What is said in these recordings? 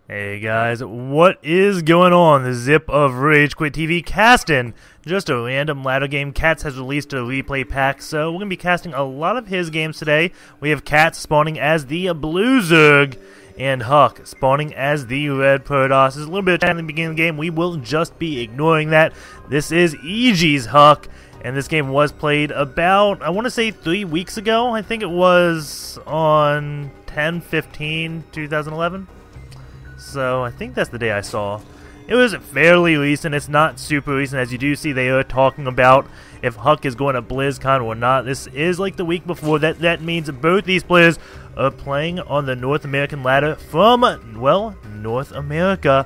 Hey guys, what is going on? The Zip of RageQuitTV casting just a random ladder game. Catz has released a replay pack, so we're going to be casting a lot of his games today. We have Catz spawning as the Blue Zerg, and HuK spawning as the Red Protoss. There's a little bit of time in the beginning of the game. We will just be ignoring that. This is EG.HuK, and this game was played about, I want to say 3 weeks ago. I think it was on 10/15/2011. So I think that's the day I saw. It was fairly recent. It's not super recent. As you do see, they are talking about if HuK is going to BlizzCon or not. This is like the week before. That means both these players are playing on the North American ladder from, well, North America.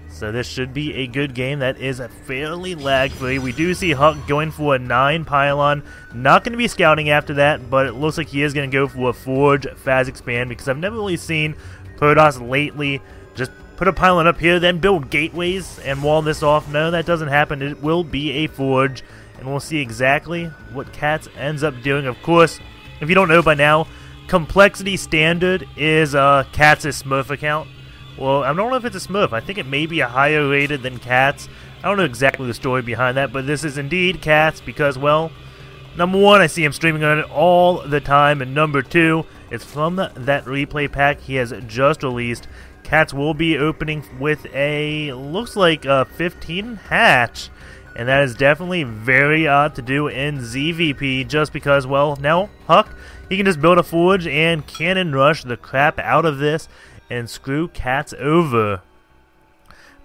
So this should be a good game that is fairly lag-free. We do see HuK going for a 9 pylon. Not going to be scouting after that, but it looks like he is going to go for a Forge Phase Expand, because I've never really seen Protoss lately just put a pylon up here, then build gateways and wall this off. No, that doesn't happen. It will be a Forge, and we'll see exactly what Catz ends up doing. Of course, if you don't know by now, Complexity Standard is Katz's Smurf account. Well, I don't know if it's a Smurf. I think it may be a higher rated than Catz. I don't know exactly the story behind that, but this is indeed Catz because, well, number one, I see him streaming on it all the time, and number two, it's from that replay pack he has just released. Catz will be opening with a, looks like a 15 hatch, and that is definitely very odd to do in ZVP, just because, well, now HuK, he can just build a Forge and cannon rush the crap out of this and screw Catz over.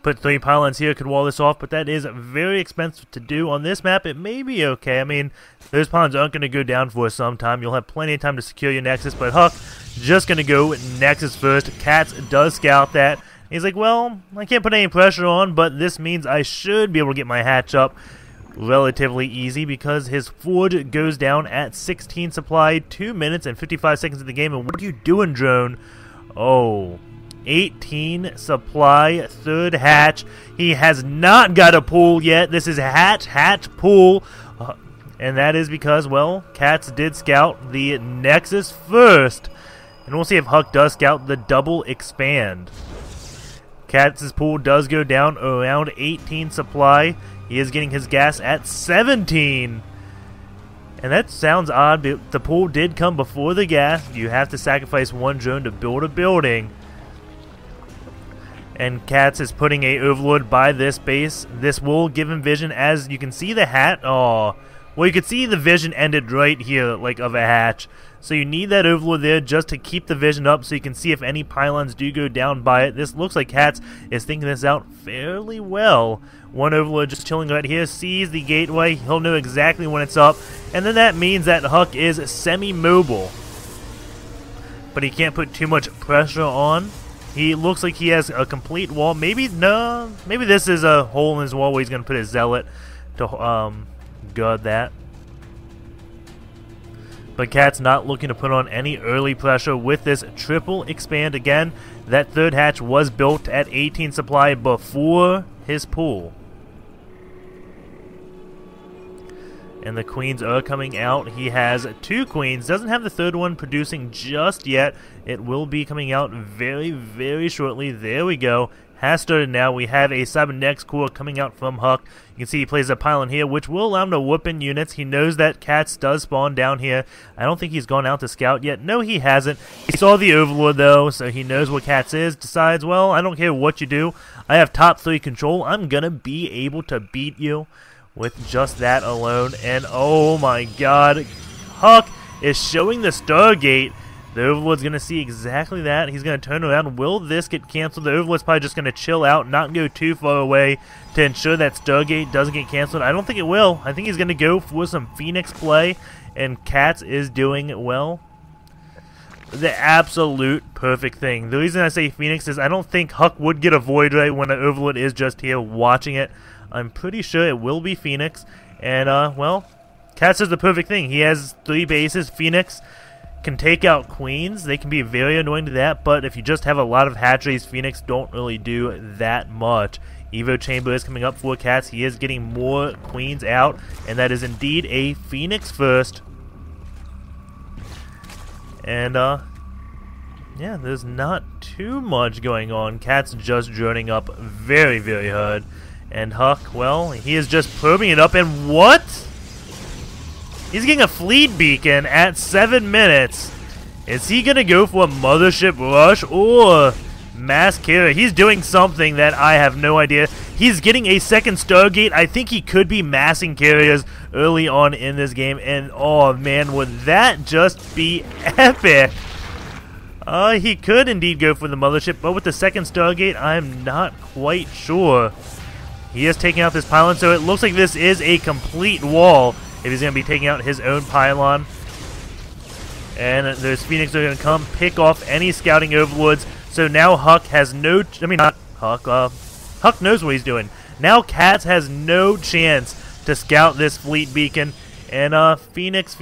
Put 3 pylons here, could wall this off, but that is very expensive to do. On this map, it may be okay. I mean, those pylons aren't going to go down for some time. You'll have plenty of time to secure your Nexus, but HuK just going to go Nexus first. Catz does scout that. He's like, well, I can't put any pressure on, but this means I should be able to get my hatch up relatively easy, because his Forge goes down at 16 supply, 2 minutes and 55 seconds of the game. And what are you doing, drone? Oh, 18 supply, 3rd hatch. He has not got a pool yet. This is hatch, pool. And that is because, well, Catz did scout the Nexus first. And we'll see if HuK does scout the double expand. Katz's pool does go down around 18 supply. He is getting his gas at 17. And that sounds odd, but the pool did come before the gas. You have to sacrifice 1 drone to build a building. And Catz is putting a Overlord by this base. This will give him vision, as you can see the hat. Oh, well, you can see the vision ended right here, like of a hatch. So you need that Overlord there just to keep the vision up, so you can see if any pylons do go down by it. This looks like Catz is thinking this out fairly well. 1 Overlord just chilling right here, sees the gateway. He'll know exactly when it's up, and then that means that HuK is semi-mobile. But he can't put too much pressure on. He looks like he has a complete wall. Maybe, no, maybe this is a hole in his wall where he's going to put his Zealot to guard that. But Catz not looking to put on any early pressure with this triple expand. Again, that 3rd hatch was built at 18 supply before his pool. And the queens are coming out. He has 2 queens. Doesn't have the 3rd one producing just yet. It will be coming out very, very shortly. There we go. Has started now. We have a Cybernetics core coming out from HuK. You can see he plays a pylon here, which will allow him to whoop in units. He knows that Catz does spawn down here. I don't think he's gone out to scout yet. No, he hasn't. He saw the Overlord, though, so he knows what Catz is. Decides, well, I don't care what you do. I have top 3 control. I'm going to be able to beat you with just that alone. And oh my god, HuK is showing the Stargate. The Overlord's going to see exactly that. He's going to turn around. Will this get canceled? The Overlord's probably just going to chill out, not go too far away to ensure that Stargate doesn't get canceled. I don't think it will. I think he's going to go for some Phoenix play, and Catz is doing, well, the absolute perfect thing. The reason I say Phoenix is I don't think HuK would get a Void Ray when the Overlord is just here watching it. I'm pretty sure it will be Phoenix, and, well, Catz does the perfect thing. He has 3 bases. Phoenix can take out queens. They can be very annoying to that, but if you just have a lot of hatcheries, Phoenix don't really do that much. Evo Chamber is coming up for Catz. He is getting more queens out, and that is indeed a Phoenix first. And yeah, there's not too much going on. Cat's just droning up very, very hard. And HuK, well, he is just probing it up, and what? He's getting a fleet beacon at 7 minutes. Is he going to go for a mothership rush or mass carrier? He's doing something that I have no idea. He's getting a second Stargate. I think he could be massing carriers early on in this game, and oh man, would that just be epic. He could indeed go for the mothership, but with the second Stargate, I'm not quite sure. He is taking out this pylon, so it looks like this is a complete wall if he's going to be taking out his own pylon. And those Phoenix are going to come pick off any scouting overlords. So now HuK has no... I mean, not HuK. HuK knows what he's doing. Now CATZ has no chance to scout this fleet beacon. And Phoenix,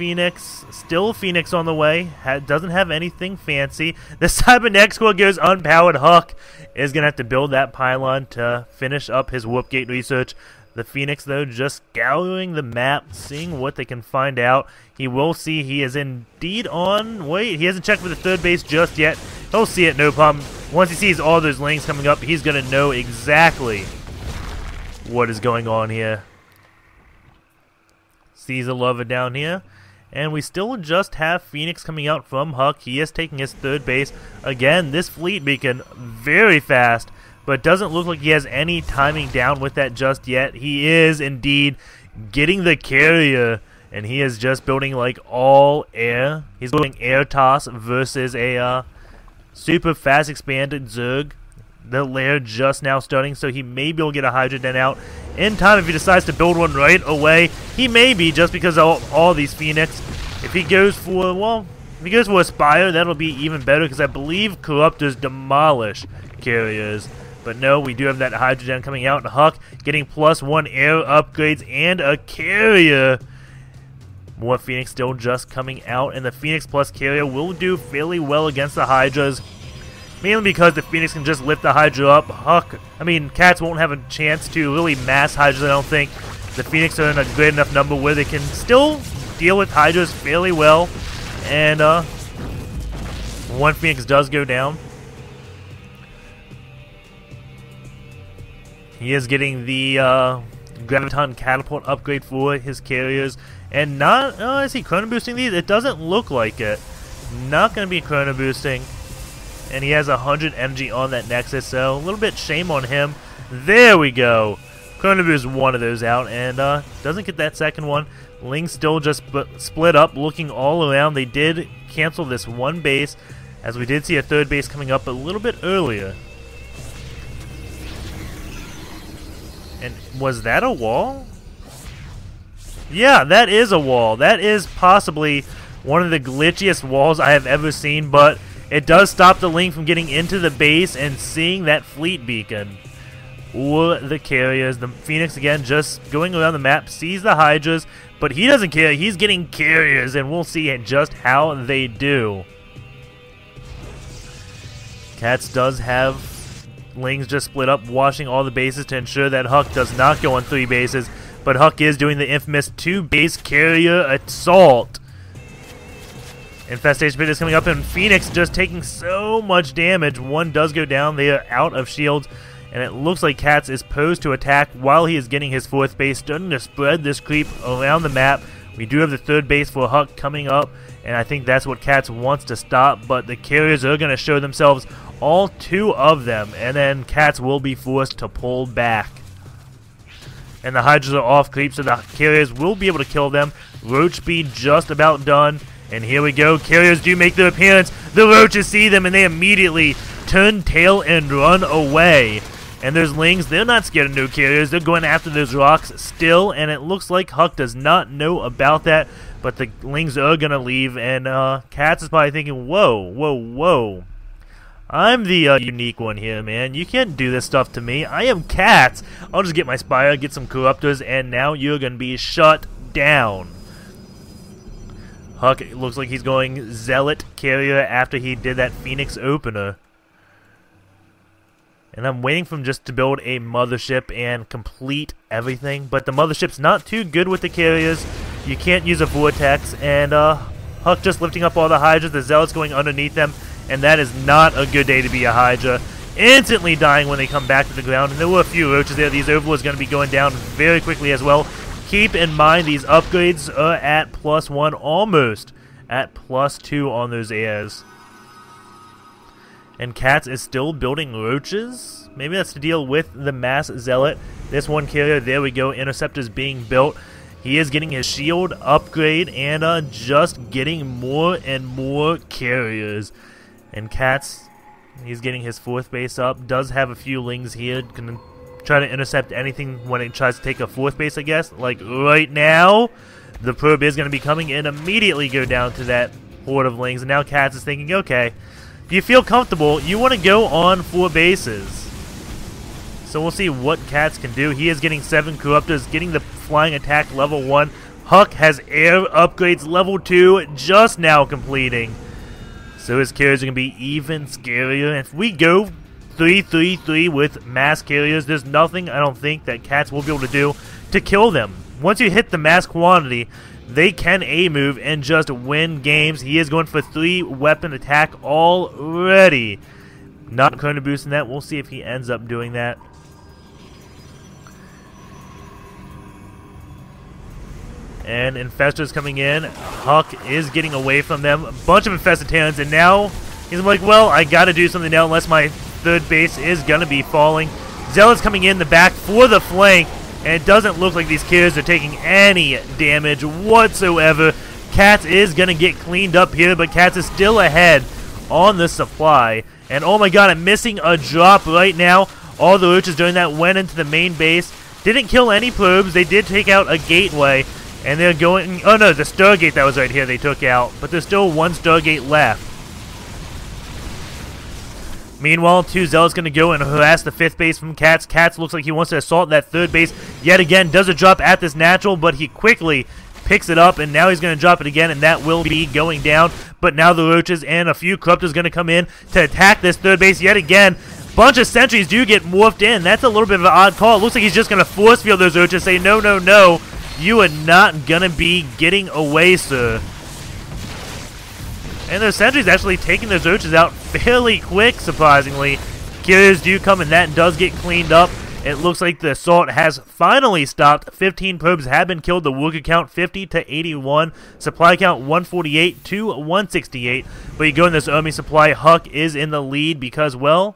still Phoenix on the way. Doesn't have anything fancy. The Cybernetic Squad goes unpowered. HuK is going to have to build that pylon to finish up his warp gate research. The Phoenix, though, just scouring the map, seeing what they can find out. He will see he is indeed on... Wait, he hasn't checked for the third base just yet. He'll see it, no problem. Once he sees all those links coming up, he's going to know exactly what is going on here. Sees a lover down here. And we still just have Phoenix coming out from HuK. He is taking his third base. Again, this fleet beacon, very fast, but doesn't look like he has any timing down with that just yet. He is indeed getting the carrier, and he is just building like all air. He's building air toss versus a super fast expanded Zerg. The lair just now starting, so he may be able to get a Hydrogen out in time if he decides to build one right away. He may be, just because of all these Phoenix. If he goes for, well, if he goes for a Spire, that'll be even better, because I believe Corruptors demolish carriers. But no, we do have that Hydrogen coming out, and HuK getting +1 air upgrades and a carrier. More Phoenix still just coming out, and the Phoenix plus carrier will do fairly well against the Hydras. Mainly because the Phoenix can just lift the Hydra up. CATZ won't have a chance to really mass Hydras, I don't think. The Phoenix are in a great enough number where they can still deal with Hydras fairly well. And one Phoenix does go down. He is getting the Graviton Catapult upgrade for his carriers. And not, is he chrono boosting these? It doesn't look like it. Not going to be chrono boosting. And he has 100 energy on that Nexus, so a little bit shame on him. There we go. Chrono boost one of those out, and doesn't get that second one. Ling still just split up, looking all around. They did cancel this one base, as we did see a third base coming up a little bit earlier. And was that a wall? Yeah, that is a wall. That is possibly one of the glitchiest walls I have ever seen, but it does stop the Ling from getting into the base and seeing that fleet beacon. Or the carriers. The Phoenix, again, just going around the map, sees the Hydras, but he doesn't care. He's getting carriers, and we'll see just how they do. CATZ does have Lings just split up, washing all the bases to ensure that HuK does not go on 3 bases, but HuK is doing the infamous 2-base carrier assault. Infestation Pit is coming up, and Phoenix just taking so much damage. One does go down. They are out of shields, and it looks like CATZ is posed to attack while he is getting his 4th base, starting to spread this creep around the map. We do have the 3rd base for HuK coming up, and I think that's what CATZ wants to stop, but the carriers are going to show themselves, all 2 of them, and then CATZ will be forced to pull back. And the Hydras are off creep, so the carriers will be able to kill them. Roach speed just about done. And here we go, carriers do make their appearance. The Roaches see them, and they immediately turn tail and run away. And there's Lings, they're not scared of no carriers. They're going after those rocks still, and it looks like HuK does not know about that. But the Lings are going to leave, and CATZ is probably thinking, whoa. I'm the unique one here, man. You can't do this stuff to me. I am CATZ. I'll just get my Spire, get some Corruptors, and now you're going to be shut down. HuK looks like he's going Zealot carrier after he did that Phoenix opener. And I'm waiting for him just to build a mothership and complete everything. But the mothership's not too good with the carriers. You can't use a vortex. And HuK just lifting up all the Hydras. The Zealots going underneath them. and that is not a good day to be a Hydra. Instantly dying when they come back to the ground, and there were a few roaches there. These Overlords are going to be going down very quickly as well. Keep in mind these upgrades are at +1, almost at +2 on those airs. And Catz is still building roaches? Maybe that's to deal with the Mass Zealot. This one carrier, there we go, Interceptor's being built. He is getting his shield upgrade and just getting more and more carriers. And Catz, he's getting his 4th base up. Does have a few lings here. Gonna try to intercept anything when it tries to take a 4th base, I guess. Like right now, the probe is going to be coming and immediately go down to that horde of lings. And now Catz is thinking, okay, if you feel comfortable, you want to go on 4 bases. So we'll see what Catz can do. He is getting 7 Corruptors, getting the flying attack level 1. HuK has air upgrades level 2 just now completing. So his carriers are going to be even scarier. If we go 3-3-3 with mass carriers, there's nothing I don't think that Catz will be able to do to kill them. Once you hit the mass quantity, they can A-move and just win games. He is going for 3 weapon attack already. Not going to boost in that. We'll see if he ends up doing that. And Infestors coming in. HuK is getting away from them. A bunch of Infested Terrans, and now he's like, well, I gotta do something now unless my 3rd base is gonna be falling. Zealots coming in the back for the flank, and it doesn't look like these carriers are taking any damage whatsoever. Catz is gonna get cleaned up here, but Catz is still ahead on the supply. And oh my god, I'm missing a drop right now. All the roaches during that went into the main base. Didn't kill any probes. They did take out a gateway. And they're going... Oh no, the Stargate that was right here they took out. But there's still 1 Stargate left. Meanwhile, 2 Zealots going to go and harass the 5th base from Catz. Catz looks like he wants to assault that 3rd base yet again. Does a drop at this natural, but he quickly picks it up. And now he's going to drop it again, and that will be going down. But now the Roaches and a few Corruptors going to come in to attack this 3rd base yet again. Bunch of sentries do get morphed in. That's a little bit of an odd call. It looks like he's just going to force field those Roaches, say, no, no, no. You are not gonna be getting away, sir. And those sentries actually taking those roaches out fairly quick, surprisingly. Carriers do come, and that does get cleaned up. It looks like the assault has finally stopped. 15 probes have been killed. The worker count 50 to 81. Supply count 148 to 168. But you go in this army supply, HuK is in the lead because, well,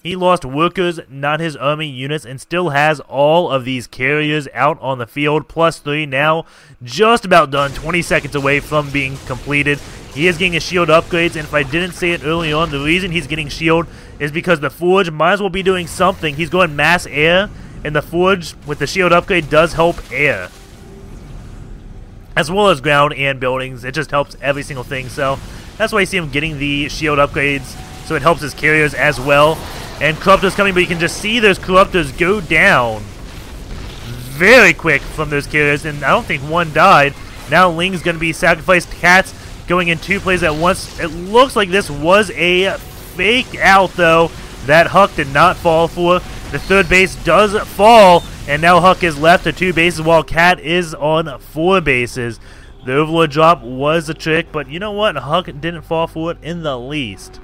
he lost workers, not his army units, and still has all of these carriers out on the field. +3 now, just about done, 20 seconds away from being completed. He is getting his shield upgrades, and if I didn't say it early on, the reason he's getting shield is because the Forge might as well be doing something. He's going mass air, and the Forge with the shield upgrade does help air, as well as ground and buildings. It just helps every single thing, so that's why you see him getting the shield upgrades, so it helps his carriers as well. And Corruptors coming, but you can just see those Corruptors go down very quick from those carriers, and I don't think 1 died. Now Ling's going to be sacrificed. Catz going in 2 plays at once. It looks like this was a fake out, though, that HuK did not fall for. The 3rd base does fall, and now HuK is left to 2 bases while Catz is on 4 bases. The Overlord drop was a trick, but you know what? HuK didn't fall for it in the least.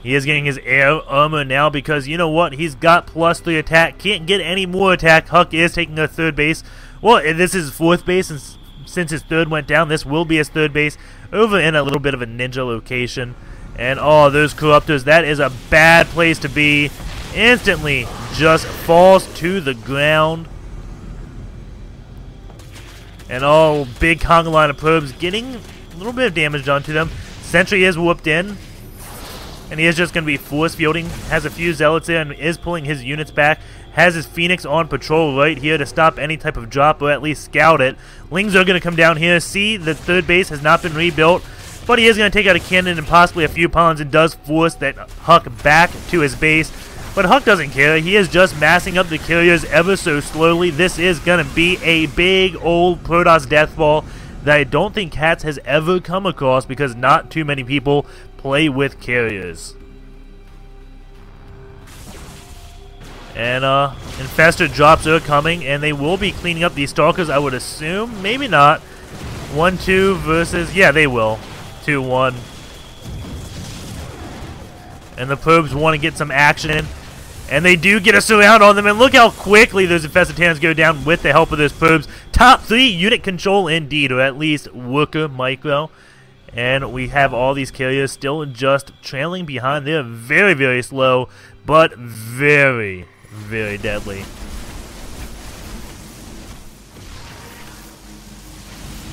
He is getting his air armor now because, you know what, he's got +3 attack. Can't get any more attack. HuK is taking a 3rd base. Well, this is his 4th base, and since his 3rd went down, this will be his 3rd base over in a little bit of a ninja location. And, oh, those Corruptors, that is a bad place to be. Instantly just falls to the ground. And, oh, big conga line of probes getting a little bit of damage done to them. Sentry is whooped in. And he is just going to be force fielding. Has a few Zealots there and is pulling his units back. Has his Phoenix on patrol right here to stop any type of drop or at least scout it. Lings are going to come down here. See, the 3rd base has not been rebuilt. But he is going to take out a cannon and possibly a few pylons and does force that HuK back to his base. But HuK doesn't care. He is just massing up the carriers ever so slowly. This is going to be a big old Protoss deathball that I don't think Catz has ever come across because not too many people play with carriers. And Infestor drops are coming, and they will be cleaning up these Stalkers, I would assume. Maybe not. 1-2 versus... Yeah, they will. 2-1. And the probes want to get some action in. And they do get a surround on them. And look how quickly those infested Terrans go down with the help of those probes. Top 3 unit control indeed, or at least Worker Micro. And we have all these carriers still just trailing behind. They're very, very slow, but very, very deadly.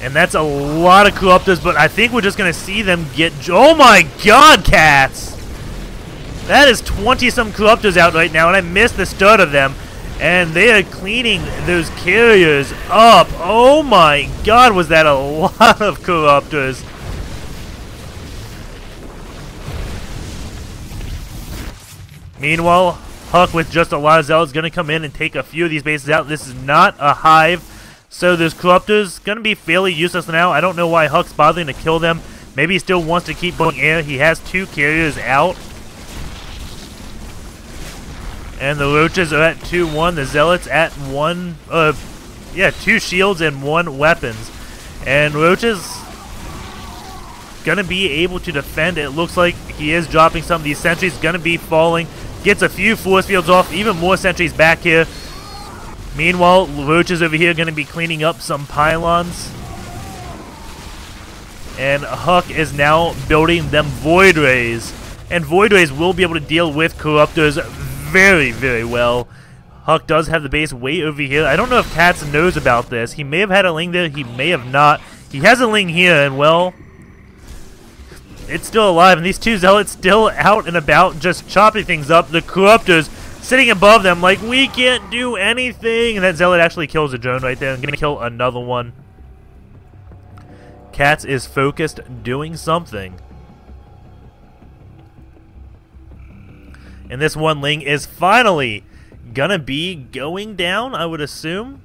And that's a lot of Corruptors, but I think we're just going to see them get... Oh my god, Cats! That is 20-some Corruptors out right now, and I missed the start of them. And they are cleaning those carriers up. Oh my god, was that a lot of Corruptors. Meanwhile, HuK with just a lot of Zealots going to come in and take a few of these bases out. This is not a hive, so those Corruptors going to be fairly useless now. I don't know why HuK's bothering to kill them. Maybe he still wants to keep going air. He has 2 carriers out. And the Roaches are at 2-1. The Zealots at 1, 2 shields and 1 weapons. And Roaches going to be able to defend. It looks like he is dropping some of these sentries. Going to be falling. Gets a few force fields off. Even more sentries back here. Meanwhile, Roaches over here going to be cleaning up some pylons. And HuK is now building them Void Rays. And Void Rays will be able to deal with Corruptors very, very well. HuK does have the base way over here. I don't know if Catz knows about this. He may have had a Ling there. He may have not. He has a Ling here, and well, it's still alive. And these 2 Zealots still out and about, just chopping things up. The Corruptors sitting above them like, we can't do anything. And that Zealot actually kills a drone right there. I'm going to kill another one. Catz is focused, doing something. And this 1 Ling is finally gonna be going down, I would assume.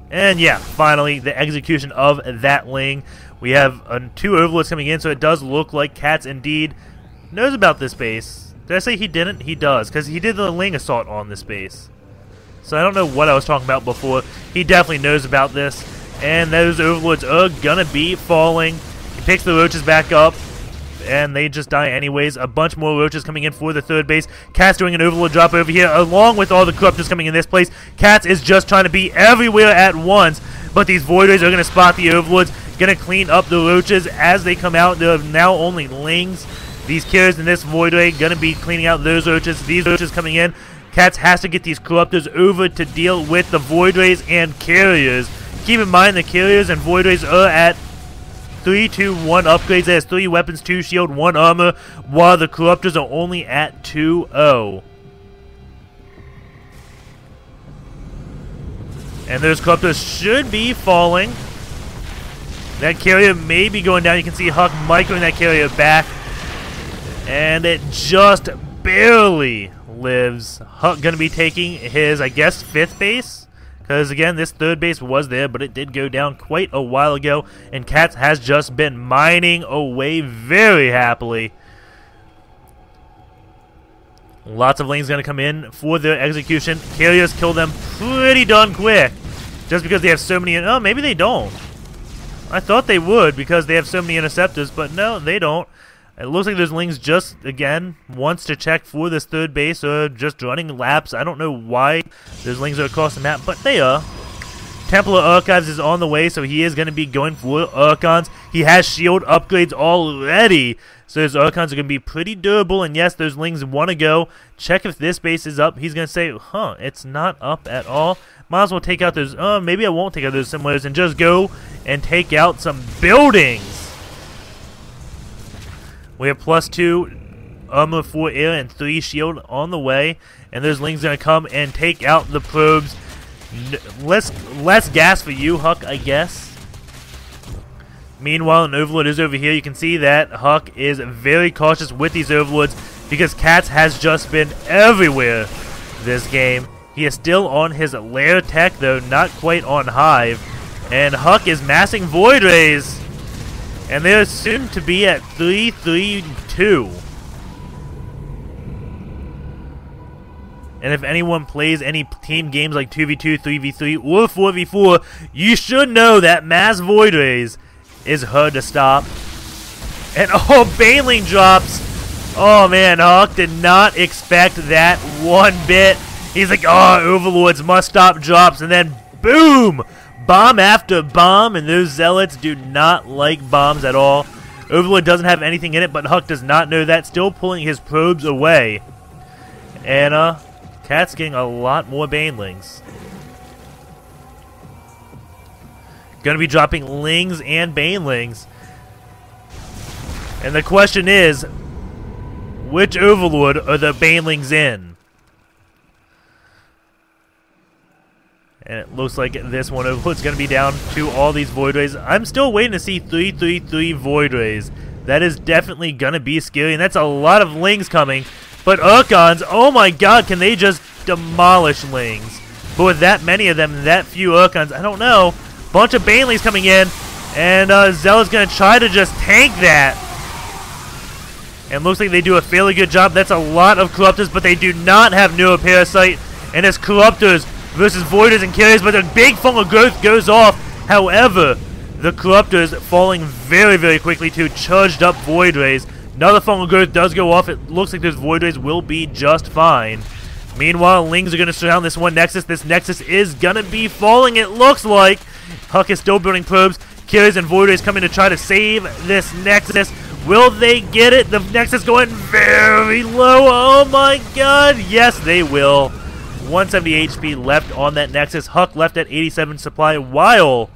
And yeah, finally, the execution of that Ling. We have 2 Overlords coming in, so it does look like Catz indeed knows about this base. Did I say he didn't? He does, because he did the Ling assault on this base. So I don't know what I was talking about before. He definitely knows about this. And those Overlords are gonna be falling. He picks the Roaches back up. And they just die anyways. A bunch more Roaches coming in for the 3rd base. Catz doing an Overlord drop over here, along with all the Corruptors coming in this place. Catz is just trying to be everywhere at once. But these Void Rays are going to spot the Overlords. Going to clean up the Roaches as they come out. There are now only Lings. These carriers in this Void Ray going to be cleaning out those Roaches. These Roaches coming in. Catz has to get these Corruptors over to deal with the Void Rays and carriers. Keep in mind the carriers and Void Rays are at 3-2-1 upgrades. There's 3 weapons, 2 shield, 1 armor, while the Corruptors are only at 2-0. And those Corruptors should be falling. That carrier may be going down. You can see HuK microing that carrier back. And it just barely lives. HuK going to be taking his, I guess, 5th base. Because, again, this 3rd base was there, but it did go down quite a while ago. And Catz has just been mining away very happily. Lots of Lings going to come in for their execution. Carriers kill them pretty darn quick. Just because they have so many... Oh, maybe they don't. I thought they would because they have so many Interceptors, but no, they don't. It looks like those Lings just, again, wants to check for this 3rd base or just running laps. I don't know why those Lings are across the map, but they are. Templar Archives is on the way, so he is going to be going for Archons. He has shield upgrades already, so those Archons are going to be pretty durable. And yes, those Lings want to go. Check if this base is up. He's going to say, huh, it's not up at all. Might as well take out those, maybe I won't take out those similars and just go and take out some buildings. We have +2 armor 4 air and 3 shield on the way. And those Lings are going to come and take out the probes. Less gas for you, HuK, I guess. Meanwhile, an Overlord is over here. You can see that HuK is very cautious with these Overlords because Catz has just been everywhere this game. He is still on his lair tech, though not quite on Hive. And HuK is massing Void Rays. And they're soon to be at 3-3-2. And if anyone plays any team games like 2v2, 3v3, or 4v4, you should know that mass Void Rays is hard to stop. And oh, Baneling drops Oh man, HuK did not expect that one bit. He's like, oh, Overlords must stop drops, and then boom! Bomb after bomb, and those Zealots do not like bombs at all. Overlord doesn't have anything in it, but HuK does not know that, still pulling his probes away. And Cat's getting a lot more Banelings. Gonna be dropping Lings and Banelings. And the question is, which Overlord are the Banelings in? And it looks like this one Overlord's going to be down to all these Void Rays. I'm still waiting to see 333 Void Rays. That is definitely going to be scary, and that's a lot of Lings coming. But Urkons, oh my god, can they just demolish Lings? But with that many of them and that few Urkons, I don't know. Bunch of Banelings coming in, and Zealot's going to try to just tank that. And looks like they do a fairly good job. That's a lot of Corruptors, but they do not have Neuroparasite. And it's Corruptors versus Voiders and Carriers, but the big Fungal Growth goes off. However, the Corruptors falling very, very quickly to charged up Void Rays. Another Fungal Growth does go off. It looks like those Void Rays will be just fine. Meanwhile, Lings are going to surround this one Nexus. This Nexus is going to be falling, it looks like. HuK is still building probes. Carriers and Void Rays coming to try to save this Nexus. Will they get it? The Nexus going very low. Oh my god. Yes, they will. 170 HP left on that Nexus. HuK left at 87 supply, while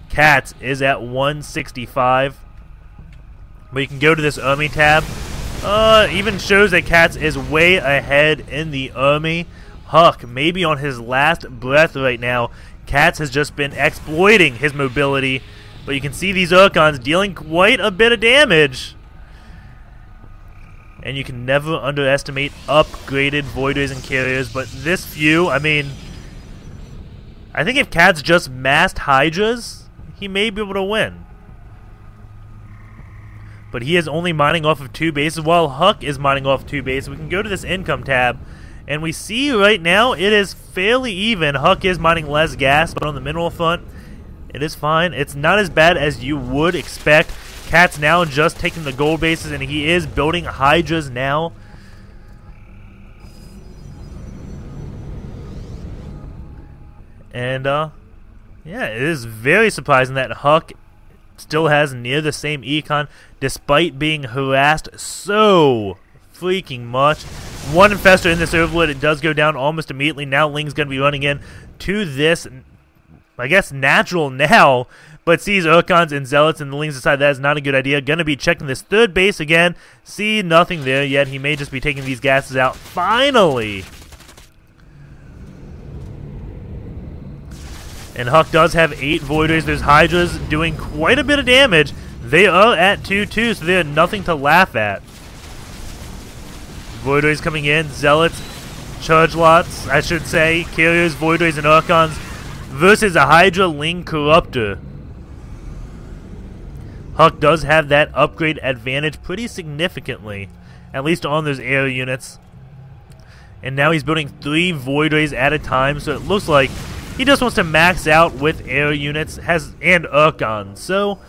Catz is at 165. But you can go to this army tab. Even shows that Catz is way ahead in the army. HuK maybe on his last breath right now. Catz has just been exploiting his mobility. But you can see these Urkons dealing quite a bit of damage. And you can never underestimate upgraded Void Rays and Carriers. But this few, I mean, I think if Catz just massed Hydras, he may be able to win. But he is only mining off of 2 bases, while HuK is mining off 2 bases. We can go to this income tab, and we see right now it is fairly even. HuK is mining less gas, but on the mineral front, it is fine. It's not as bad as you would expect. Catz now just taking the gold bases, and he is building Hydras now. And, yeah, it is very surprising that HuK still has near the same econ, despite being harassed so freaking much. One Infestor in this Overlord, it does go down almost immediately. Now Ling's going to be running in to this, I guess, natural now, but sees Urkons and Zealots, and the Lings decide that is not a good idea. Going to be checking this third base again. See nothing there yet. He may just be taking these gases out. Finally! And HuK does have 8 Void Rays. There's Hydras doing quite a bit of damage. They are at 2-2, so they're nothing to laugh at. Void Rays coming in. Zealots, Charge Lots, I should say. Carriers, Void Rays, and Urkons versus a Hydra Ling Corruptor. HuK does have that upgrade advantage pretty significantly, at least on those air units. And now he's building 3 Void Rays at a time, so it looks like he just wants to max out with air units and Urkons. So,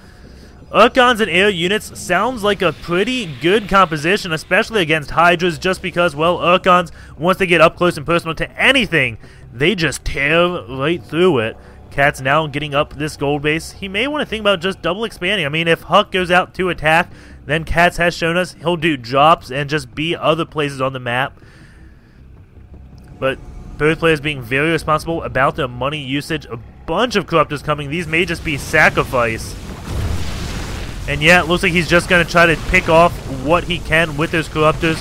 Urkons and air units sounds like a pretty good composition, especially against Hydras, just because, well, Urkons, once they get up close and personal to anything, they just tear right through it. Catz now getting up this gold base. He may want to think about just double expanding. I mean, if HuK goes out to attack, then Catz has shown us he'll do drops and just be other places on the map. But both players being very responsible about their money usage. A bunch of Corruptors coming. These may just be sacrifice. And yeah, it looks like he's just going to try to pick off what he can with those Corruptors.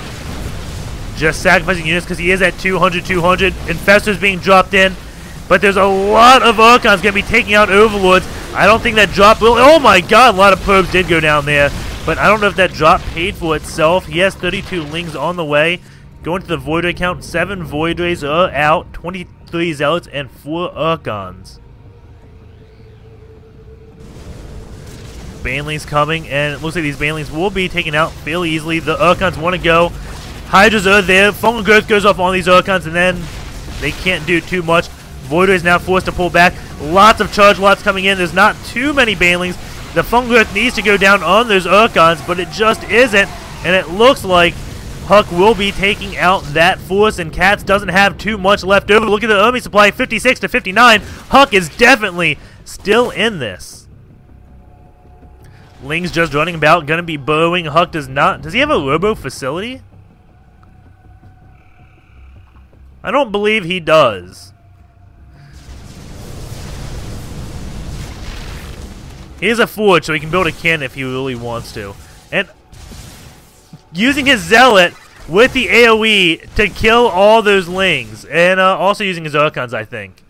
Just sacrificing units because he is at 200. Infestors being dropped in. But there's a lot of Urkons going to be taking out Overlords. I don't think that drop will... Oh my god, a lot of probes did go down there. But I don't know if that drop paid for itself. He has 32 Lings on the way. Going to the Void Ray count, 7 Void Rays are out, 23 Zealots, and 4 Urkons. Banelings coming, and it looks like these Banelings will be taken out fairly easily. The Urkons want to go. Hydras are there. Fungal Growth goes off on these Urkons, and then they can't do too much. Void Ray is now forced to pull back. Lots of Charge Lots coming in. There's not too many Banelings. The Fungal Growth needs to go down on those Urkons, but it just isn't. And it looks like HuK will be taking out that force, and Catz doesn't have too much left over. Look at the army supply, 56 to 59. HuK is definitely still in this. Ling's just running about, gonna be burrowing. HuK does not. Does he have a robo facility? I don't believe he does. He has a forge, so he can build a cannon if he really wants to. And using his Zealot with the AoE to kill all those Lings. And also using his Archons, I think.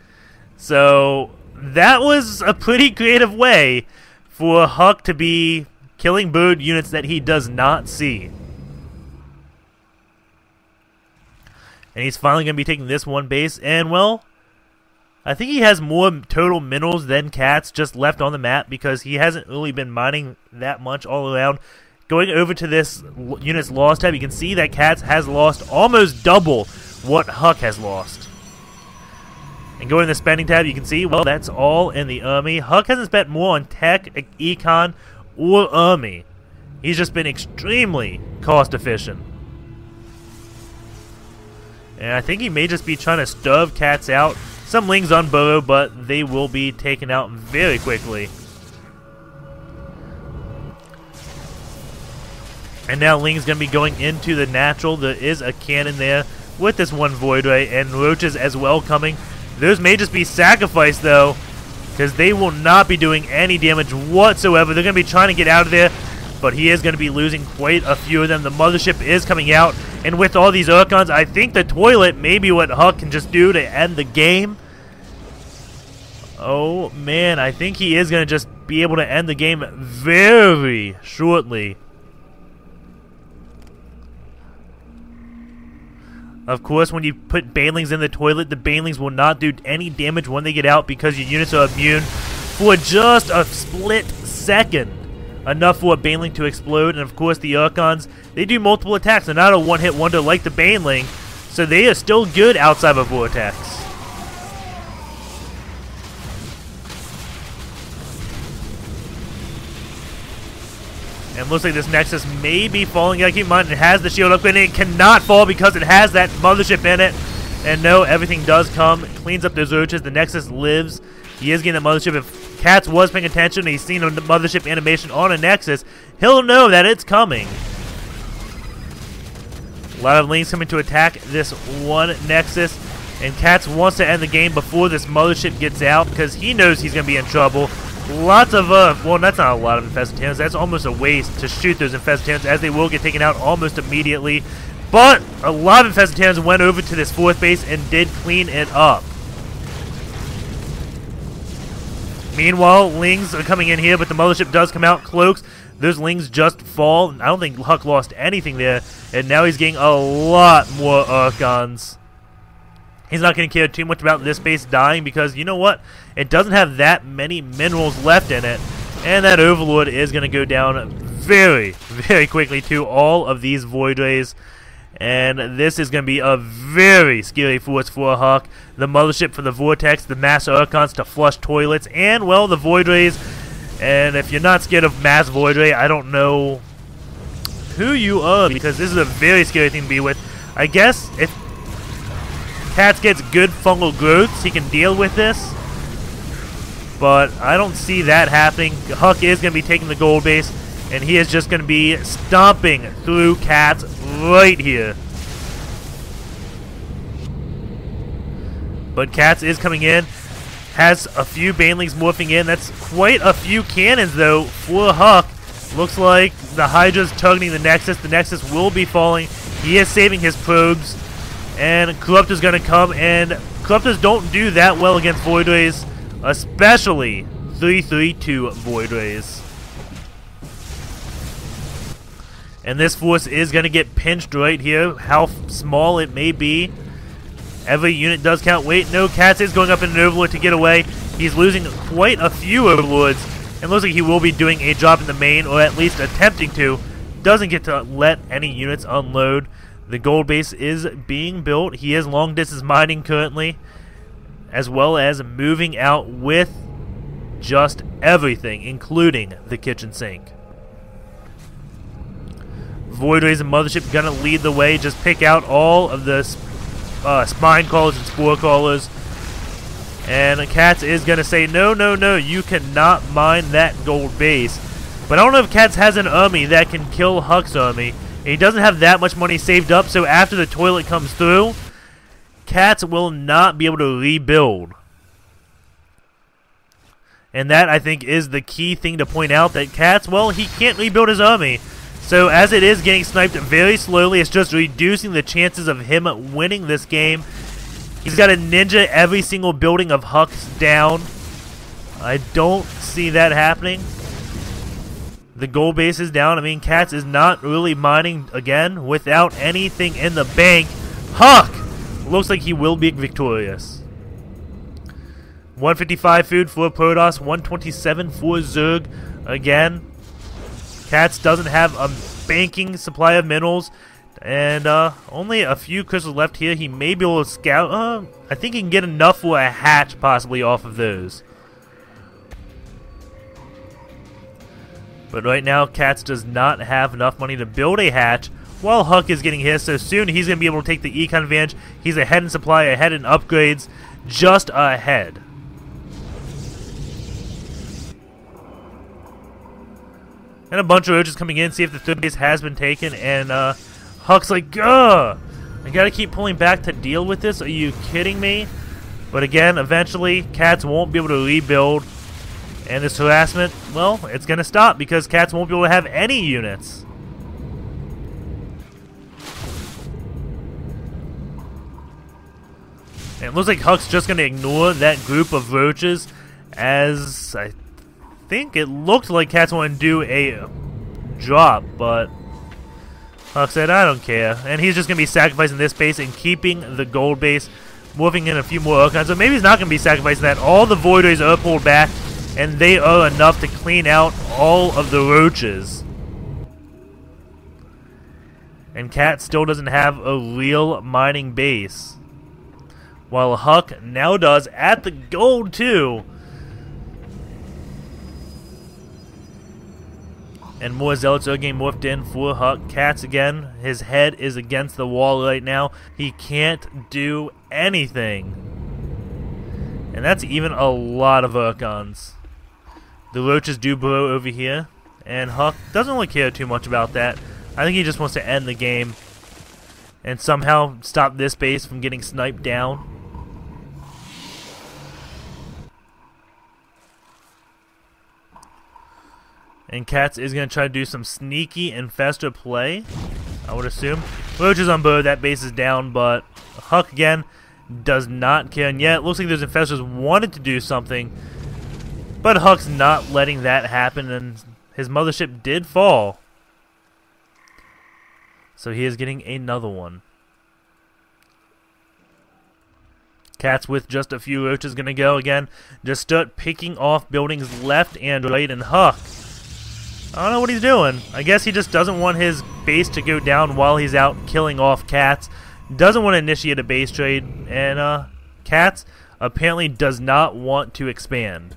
So that was a pretty creative way for HuK to be killing bird units that he does not see. And he's finally going to be taking this one base. And, well, I think he has more total minerals than Catz just left on the map because he hasn't really been mining that much all around. Going over to this unit's loss tab, you can see that Catz has lost almost double what HuK has lost. And going to the spending tab, you can see, well, that's all in the army. HuK hasn't spent more on tech, econ, or army. He's just been extremely cost efficient. And I think he may just be trying to starve Catz out. Some Lings on burrow, but they will be taken out very quickly. And now Ling's going to be going into the natural. There is a cannon there with this one Void Ray, and Roaches as well coming. Those may just be sacrificed, though, because they will not be doing any damage whatsoever. They're going to be trying to get out of there, but he is going to be losing quite a few of them. The Mothership is coming out, and with all these Archons, I think the toilet may be what HuK can just do to end the game. Oh, man, I think he is going to just be able to end the game very shortly. Of course, when you put Banelings in the toilet, the Banelings will not do any damage when they get out because your units are immune for just a split second. Enough for a Baneling to explode, and of course the Archons, they do multiple attacks. They're not a one-hit wonder like the Baneling, so they are still good outside of Vortex. And looks like this Nexus may be falling. You gotta keep in mind, it has the shield upgrade, and it cannot fall because it has that Mothership in it. And no, everything does come. It cleans up those Roaches. The Nexus lives. He is getting the Mothership. If Catz was paying attention and he's seen a Mothership animation on a Nexus, he'll know that it's coming. A lot of Lings coming to attack this one Nexus. And Catz wants to end the game before this Mothership gets out because he knows he's going to be in trouble. Lots of, well, that's not a lot of Infested Towns. That's almost a waste to shoot those Infested Towns as they will get taken out almost immediately. But a lot of Infested Towns went over to this fourth base and did clean it up. Meanwhile, Lings are coming in here, but the Mothership does come out. Cloaks, those Lings just fall. I don't think HuK lost anything there. And now he's getting a lot more Archons. He's not going to care too much about this base dying because, you know what? It doesn't have that many minerals left in it. And that Overlord is going to go down very, very quickly to all of these Void Rays. And this is going to be a very scary force for HuK. The Mothership for the Vortex, the Mass Archons to flush toilets, and, well, the Void Rays. And if you're not scared of Mass Void Ray, I don't know who you are because this is a very scary thing to be with. I guess if Catz gets good fungal growths, he can deal with this. But I don't see that happening. HuK is going to be taking the gold base, and he is just going to be stomping through Catz right here. But Catz is coming in, has a few Banelings morphing in. That's quite a few cannons, though, for HuK. Looks like the Hydra's targeting the Nexus. The Nexus will be falling. He is saving his probes. And Corruptor's going to come, and Corruptors don't do that well against Void Rays, especially 3/3/2 Void Rays. And this force is going to get pinched right here, how small it may be. Every unit does count. Wait, no, Catz is going up in an Overlord to get away. He's losing quite a few Overlords, and looks like he will be doing a drop in the main, or at least attempting to. Doesn't get to let any units unload. The gold base is being built. He is long distance mining currently, as well as moving out with just everything, including the kitchen sink. Void Rays and Mothership gonna lead the way. Just pick out all of the Spine Callers and Spore Callers. And Catz is gonna say, no, no, no, you cannot mine that gold base. But I don't know if Catz has an army that can kill HuK's army. He doesn't have that much money saved up, so after the toilet comes through, Catz will not be able to rebuild. And that, I think, is the key thing to point out, that Catz, well, he can't rebuild his army. So as it is getting sniped very slowly, it's just reducing the chances of him winning this game. He's got a ninja every single building of HuK's down. I don't see that happening. The gold base is down. I mean, Catz is not really mining again without anything in the bank. HuK looks like he will be victorious. 155 food for Protoss, 127 for Zerg. Again, Catz doesn't have a banking supply of minerals, and only a few crystals left here. He may be able to scout. I think he can get enough for a hatch possibly off of those. But right now, Catz does not have enough money to build a hatch, while HuK is getting his. So soon he's going to be able to take the econ advantage. He's ahead in supply, ahead in upgrades, just ahead. And a bunch of roaches coming in, see if the third base has been taken, and HuK's like, ugh! I gotta keep pulling back to deal with this, are you kidding me? But again, eventually, Catz won't be able to rebuild, and this harassment, well, it's gonna stop, because Catz won't be able to have any units. And it looks like HuK's just gonna ignore that group of roaches, as I think it looked like Catz wanted to do a drop, but HuK said, I don't care. And he's just going to be sacrificing this base and keeping the gold base, moving in a few more Archons. So maybe he's not going to be sacrificing that. All the Void Rays are pulled back, and they are enough to clean out all of the roaches. And Catz still doesn't have a real mining base, while HuK now does at the gold too. And more Zealots are getting morphed in for HuK. Catz again, his head is against the wall right now. He can't do anything. And that's even a lot of Archons. The roaches do burrow over here, and HuK doesn't really care too much about that. I think he just wants to end the game and somehow stop this base from getting sniped down. And Catz is going to try to do some sneaky infestor play, I would assume. Roaches on board, that base is down, but HuK again does not care. And yeah, it looks like those infestors wanted to do something, but HuK's not letting that happen, and his mothership did fall. So he is getting another one. Catz with just a few roaches going to go again. Just start picking off buildings left and right, and HuK, I don't know what he's doing. I guess he just doesn't want his base to go down while he's out killing off Catz. Doesn't want to initiate a base trade. And Catz apparently does not want to expand.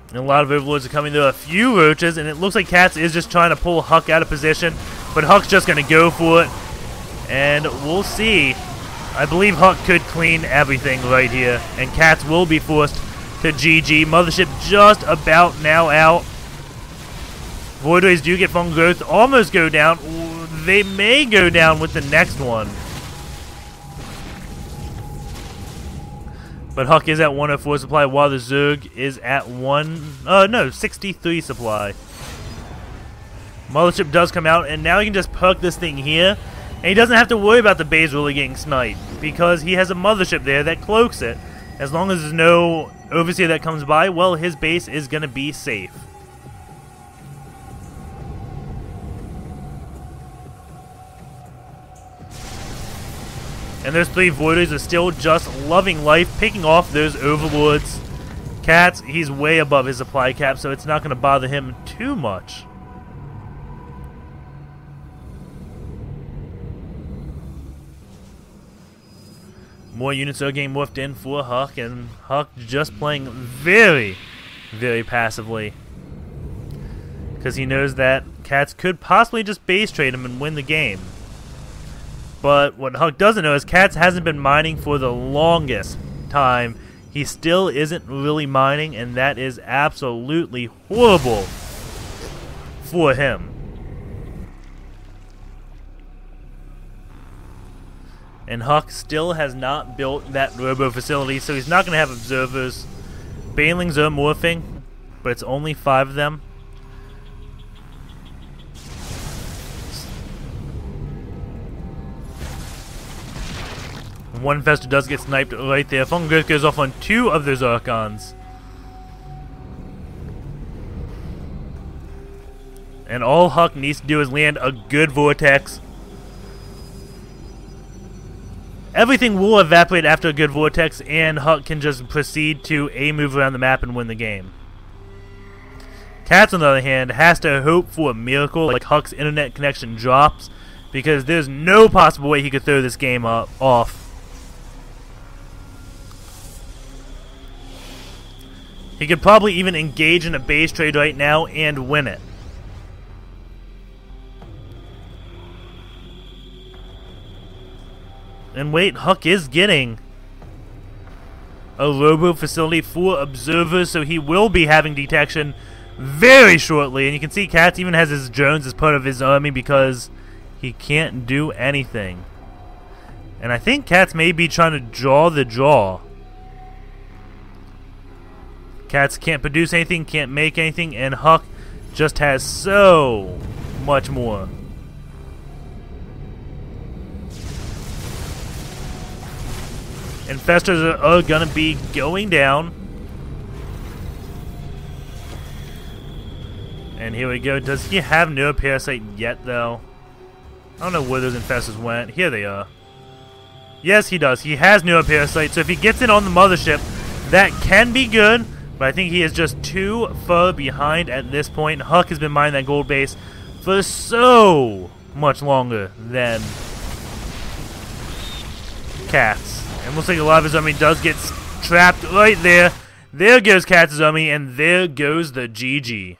And a lot of overlords are coming. There are a few roaches, and it looks like Catz is just trying to pull HuK out of position. But HuK's just going to go for it. And we'll see. I believe HuK could clean everything right here, and Catz will be forced to GG. Mothership just about now out. Void Rays do get fungal growth, almost go down. They may go down with the next one. But HuK is at 104 supply, while the Zerg is at 63 supply. Mothership does come out, and now he can just perk this thing here. And he doesn't have to worry about the base really getting sniped, because he has a mothership there that cloaks it. As long as there's no overseer that comes by, well, his base is going to be safe. And those three Voiders are still just loving life, picking off those overlords. Catz, he's way above his supply cap, so it's not going to bother him too much. More units are getting morphed in for HuK, and HuK just playing very, very passively. Because he knows that Catz could possibly just base trade him and win the game. But what HuK doesn't know is Catz hasn't been mining for the longest time. He still isn't really mining, and that is absolutely horrible for him. And HuK still has not built that robo facility, so he's not going to have observers. Banelings are morphing, but it's only 5 of them. One Infestor does get sniped right there. Fungus goes off on 2 of those Archons. And all HuK needs to do is land a good Vortex. Everything will evaporate after a good Vortex, and HuK can just proceed to move around the map and win the game. Catz, on the other hand, has to hope for a miracle, like HuK's internet connection drops, because there's no possible way he could throw this game off. He could probably even engage in a base trade right now and win it. And wait, HuK is getting a robo facility for observers, so he will be having detection very shortly. And you can see Catz even has his drones as part of his army because he can't do anything. And I think Catz may be trying to draw the draw. Catz can't produce anything, can't make anything, and HuK just has so much more. Infestors are gonna be going down. And here we go. Does he have no parasite yet, though? I don't know where those Infestors went. Here they are. Yes, he does. He has no parasite, so if he gets it on the mothership, that can be good. But I think he is just too far behind at this point. HuK has been mining that gold base for so much longer than Catz. And looks like a lot of his army does get trapped right there. There goes Katz's army, and there goes the GG.